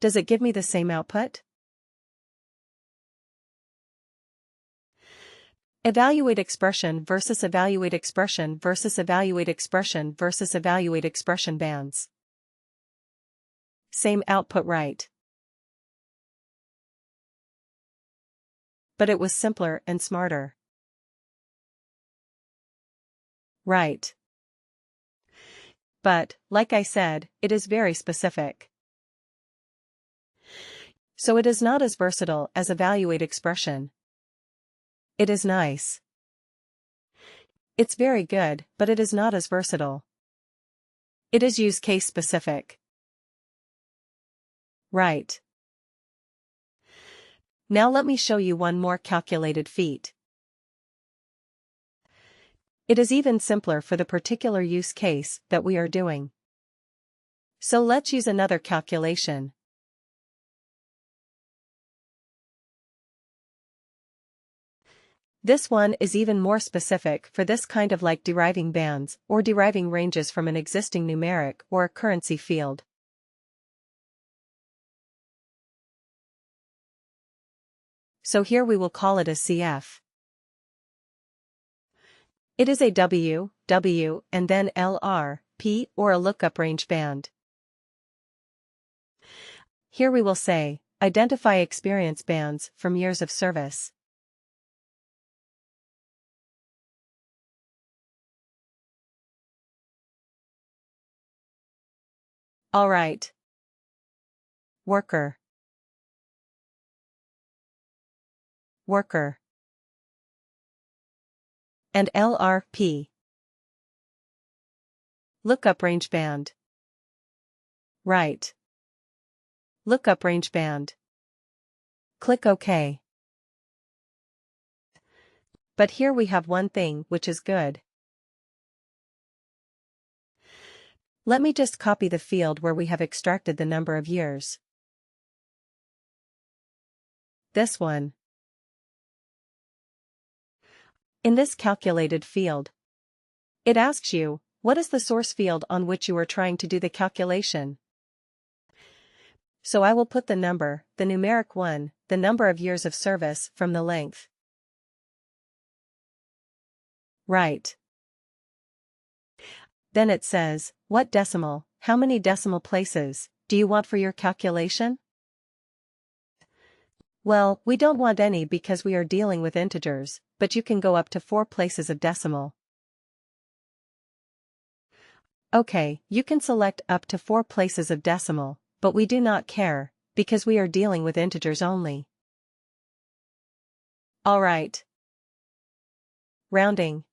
Does it give me the same output? Evaluate expression versus evaluate expression versus evaluate expression versus evaluate expression bands. Same output, right? But it was simpler and smarter. Right. But, like I said, it is very specific. So it is not as versatile as evaluate expression. It is nice. It's very good, but it is not as versatile. It is use case specific. Right. Now let me show you one more calculated feat. It is even simpler for the particular use case that we are doing. So let's use another calculation. This one is even more specific for this kind of like deriving bands or deriving ranges from an existing numeric or a currency field. So here we will call it a CF. It is a W, W, and then LR, P, or a lookup range band. Here we will say, identify experience bands from years of service. Alright. Worker. Worker. And LRP. Lookup range band. Right. Lookup range band. Click OK. But here we have one thing which is good. Let me just copy the field where we have extracted the number of years. This one. In this calculated field, it asks you, what is the source field on which you are trying to do the calculation? So I will put the number, the numeric one, the number of years of service from the length. Right. Then it says, what decimal, how many decimal places, do you want for your calculation? Well, we don't want any because we are dealing with integers, but you can go up to 4 places of decimal. Okay, you can select up to 4 places of decimal, but we do not care, because we are dealing with integers only. Alright. Rounding.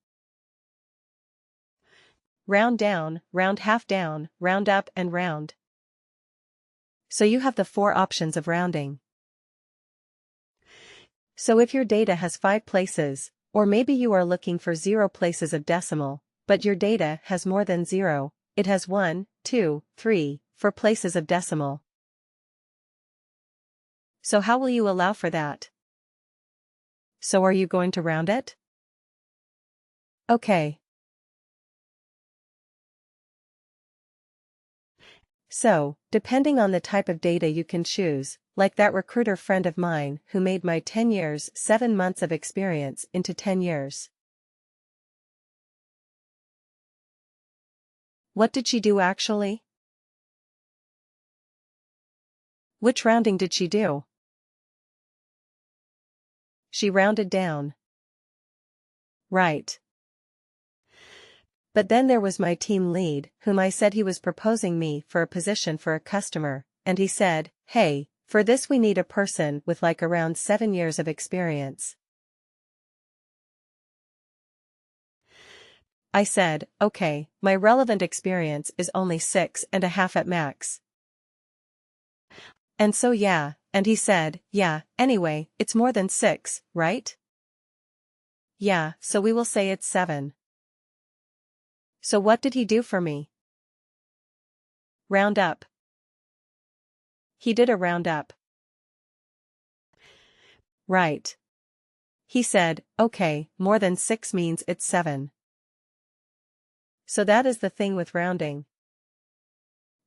Round down, round half down, round up and round. So you have the 4 options of rounding. So if your data has 5 places, or maybe you are looking for 0 places of decimal, but your data has more than 0, it has 1, 2, 3, 4 places of decimal. So how will you allow for that? So are you going to round it? Okay. So, depending on the type of data you can choose, like that recruiter friend of mine who made my 10 years, 7 months of experience into 10 years. What did she do actually? Which rounding did she do? She rounded down. Right. But then there was my team lead, whom I said he was proposing me for a position for a customer, and he said, hey, for this we need a person with like around 7 years of experience. I said, okay, my relevant experience is only 6.5 at max. And so yeah, and he said, yeah, anyway, it's more than 6, right? Yeah, so we will say it's 7. So what did he do for me? Round up. He did a round up. Right. He said, okay, more than 6 means it's 7. So that is the thing with rounding.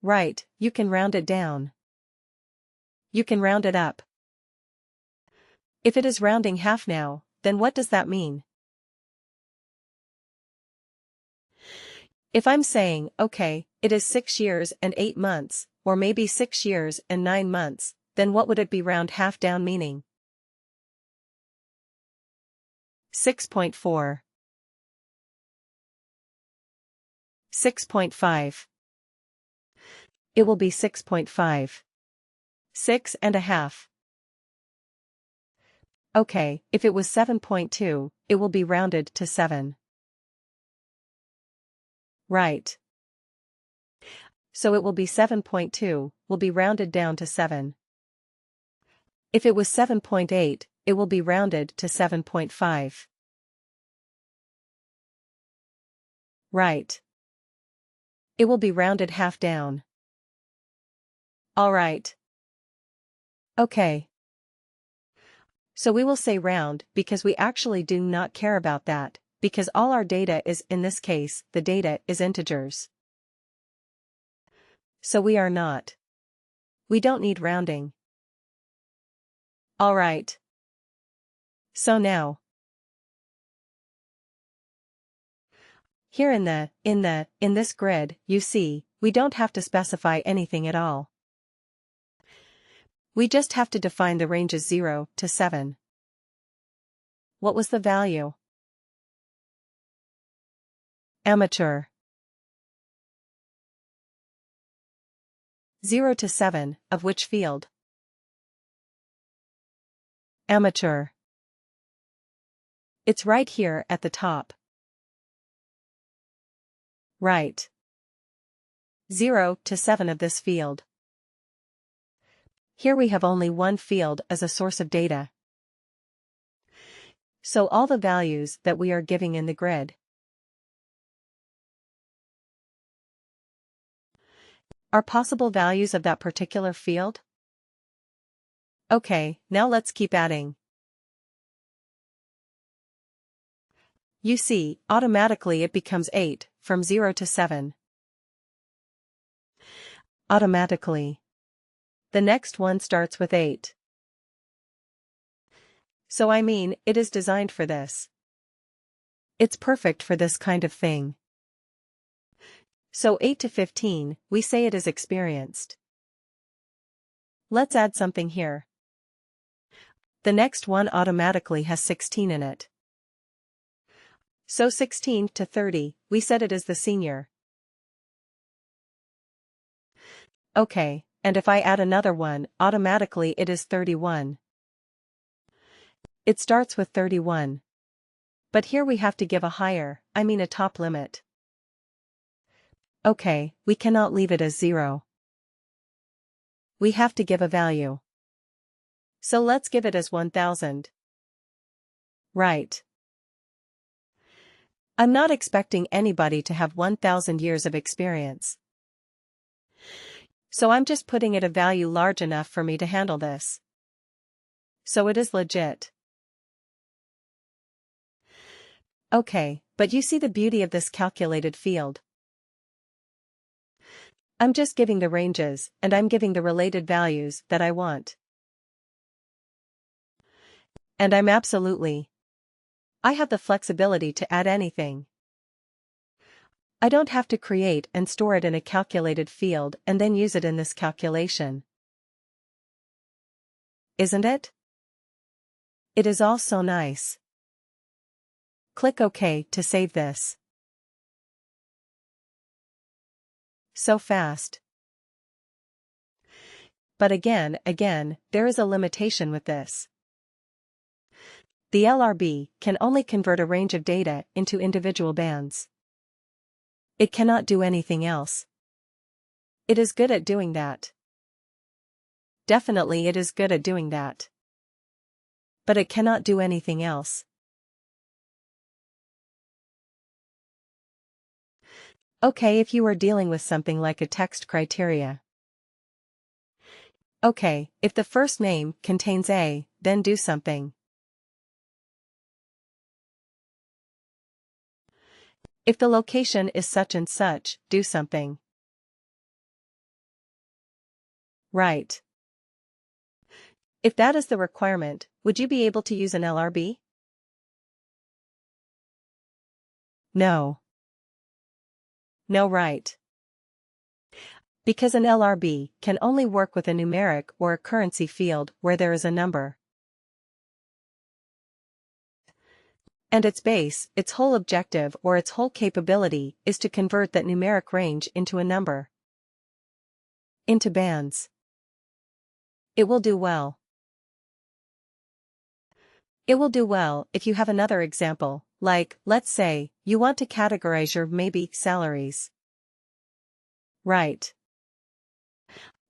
Right, you can round it down. you can round it up. If it is rounding half now, then what does that mean? If I'm saying, okay, it is 6 years and 8 months, or maybe 6 years and 9 months, then what would it be round half down meaning? 6.4. 6.5. It will be 6.5. 6.5. Okay, if it was 7.2, it will be rounded to 7. Right. So it will be 7.2, will be rounded down to 7. If it was 7.8, it will be rounded to 7.5. Right. It will be rounded half down. Alright. Okay. So we will say round because we actually do not care about that, because all our data is, in this case, the data is integers. So we are not. We don't need rounding. Alright. So now, here in this grid, you see, we don't have to specify anything at all. We just have to define the ranges 0 to 7. What was the value? Amateur. 0 to 7, of which field? Amateur. It's right here at the top. Right. 0 to 7 of this field. Here we have only one field as a source of data. So all the values that we are giving in the grid are possible values of that particular field? Okay, now let's keep adding. You see, automatically it becomes 8, from 0 to 7. Automatically. The next one starts with 8. So I mean, it is designed for this. It's perfect for this kind of thing. So 8 to 15, we say it is experienced. Let's add something here. The next one automatically has 16 in it. So 16 to 30, we said it is the senior. Okay, and if I add another one, automatically it is 31. It starts with 31. But here we have to give a higher, a top limit. Okay, we cannot leave it as 0. We have to give a value. So let's give it as 1000. Right. I'm not expecting anybody to have 1000 years of experience. So I'm just putting it a value large enough for me to handle this. So it is legit. Okay, but you see the beauty of this calculated field. I'm just giving the ranges, and I'm giving the related values that I want. And I have the flexibility to add anything. I don't have to create and store it in a calculated field and then use it in this calculation. Isn't it? It is all so nice. Click OK to save this. So fast. But again, there is a limitation with this. The LRB can only convert a range of data into individual bands. It cannot do anything else. It is good at doing that. Definitely it is good at doing that. But it cannot do anything else. Okay, if you are dealing with something like a text criteria. Okay, if the first name contains A, then do something. If the location is such and such, do something. Right. If that is the requirement, would you be able to use an LRB? No. No, right. Because an LRB can only work with a numeric or a currency field where there is a number. And its base, its whole objective or its whole capability is to convert that numeric range into a number. Into bands. It will do well. It will do well if you have another example, like, let's say, you want to categorize your maybe salaries. Right.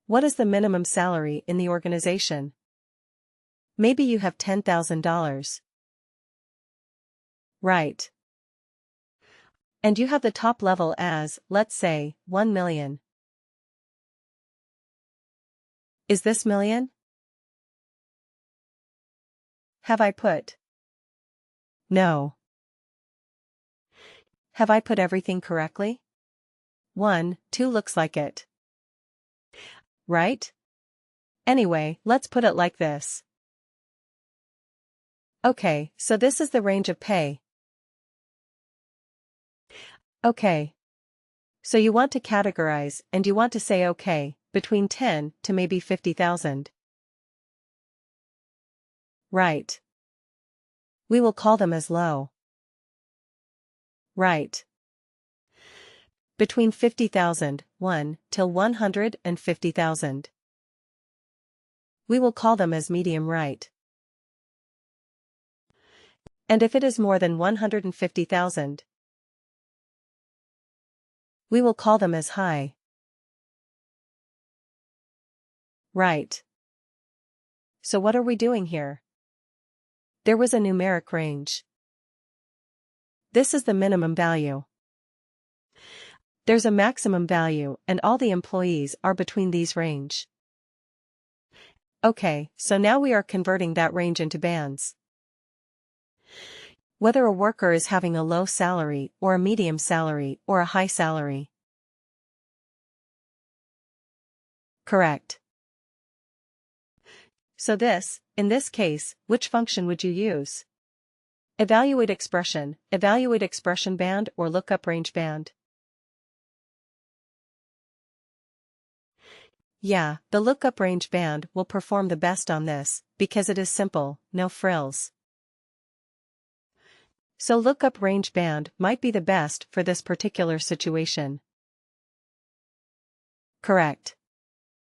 What is the minimum salary in the organization? Maybe you have $10,000. Right. And you have the top level as, let's say, 1 million. Is this million? Have I put? No. Have I put everything correctly? 1, 2 looks like it. Right? Anyway, let's put it like this. Okay, so this is the range of pay. Okay. So you want to categorize and you want to say okay, between 10 to maybe 50,000. Right. We will call them as low. Right. Between 50,000, 1, till 150,000. We will call them as medium right. And if it is more than 150,000, we will call them as high. Right. So what are we doing here? There was a numeric range. This is the minimum value. There's a maximum value and all the employees are between these range. Okay, so now we are converting that range into bands. Whether a worker is having a low salary or a medium salary or a high salary. Correct. So in this case, which function would you use? Evaluate expression band or lookup range band. Yeah, the lookup range band will perform the best on this, because it is simple, no frills. So lookup range band might be the best for this particular situation. Correct.